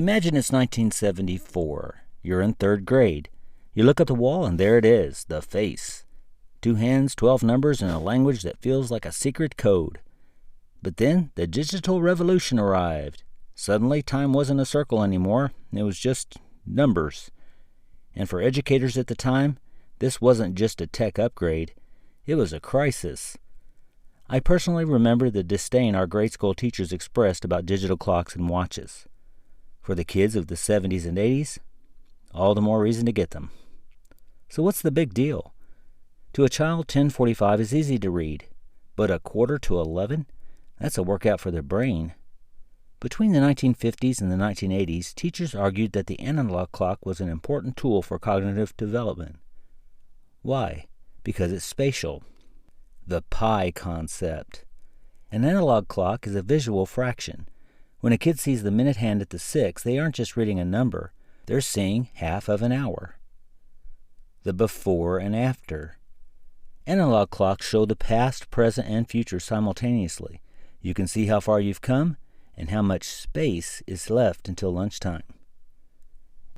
Imagine it's 1974. You're in 3rd grade. You look at the wall and there it is, the face. 2 hands, 12 numbers, and a language that feels like a secret code. But then the digital revolution arrived. Suddenly, time wasn't a circle anymore. It was just numbers. And for educators at the time, this wasn't just a tech upgrade. It was a crisis. I personally remember the disdain our grade school teachers expressed about digital clocks and watches. For the kids of the 70s and 80s, all the more reason to get them. So what's the big deal? To a child, 10:45 is easy to read, but 10:45? That's a workout for their brain. Between the 1950s and the 1980s, teachers argued that the analog clock was an important tool for cognitive development. Why? Because it's spatial. The pi concept. An analog clock is a visual fraction. When a kid sees the minute hand at the 6, they aren't just reading a number, they're seeing half of an hour. The before and after. Analog clocks show the past, present, and future simultaneously. You can see how far you've come and how much space is left until lunchtime.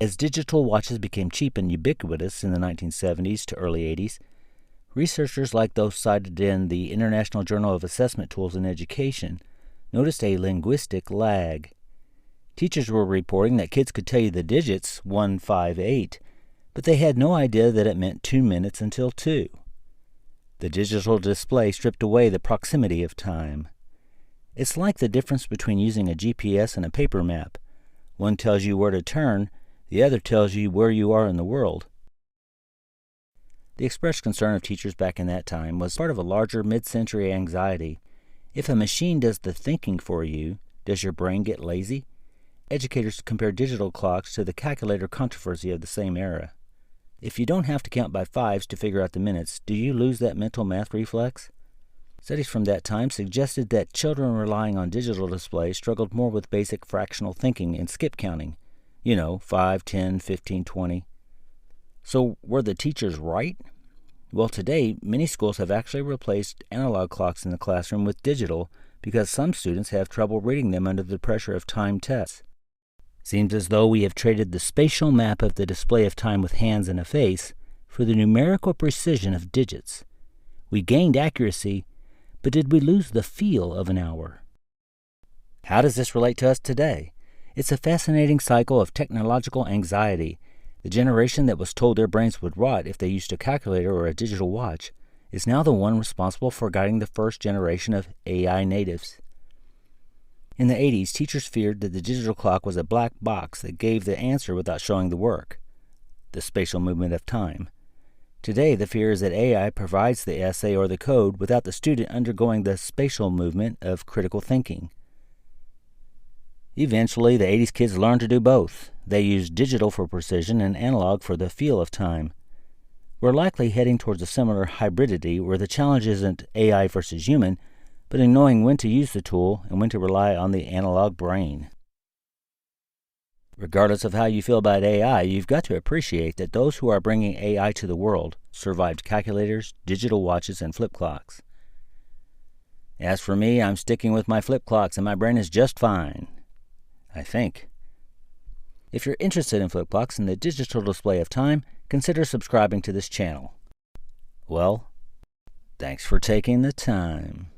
As digital watches became cheap and ubiquitous in the 1970s to early 80s, researchers like those cited in the International Journal of Assessment Tools in Education noticed a linguistic lag. Teachers were reporting that kids could tell you the digits 158, but they had no idea that it meant 2 minutes until 2. The digital display stripped away the proximity of time. It's like the difference between using a GPS and a paper map. One tells you where to turn, the other tells you where you are in the world. The expressed concern of teachers back in that time was part of a larger mid-century anxiety. If a machine does the thinking for you, does your brain get lazy? Educators compare digital clocks to the calculator controversy of the same era. If you don't have to count by 5s to figure out the minutes, do you lose that mental math reflex? Studies from that time suggested that children relying on digital displays struggled more with basic fractional thinking and skip counting. 5, 10, 15, 20. So were the teachers right? Well, today, many schools have actually replaced analog clocks in the classroom with digital because some students have trouble reading them under the pressure of timed tests. Seems as though we have traded the spatial map of the display of time with hands and a face for the numerical precision of digits. We gained accuracy, but did we lose the feel of an hour? How does this relate to us today? It's a fascinating cycle of technological anxiety. The generation that was told their brains would rot if they used a calculator or a digital watch is now the one responsible for guiding the first generation of AI natives. In the 80s, teachers feared that the digital clock was a black box that gave the answer without showing the work, the spatial movement of time. Today, the fear is that AI provides the essay or the code without the student undergoing the spatial movement of critical thinking. Eventually, the 80s kids learned to do both. They used digital for precision and analog for the feel of time. We're likely heading towards a similar hybridity where the challenge isn't AI versus human, but in knowing when to use the tool and when to rely on the analog brain. Regardless of how you feel about AI, you've got to appreciate that those who are bringing AI to the world survived calculators, digital watches, and flip clocks. As for me, I'm sticking with my flip clocks and my brain is just fine. I think. If you're interested in flip clocks and the digital display of time, consider subscribing to this channel. Well, thanks for taking the time.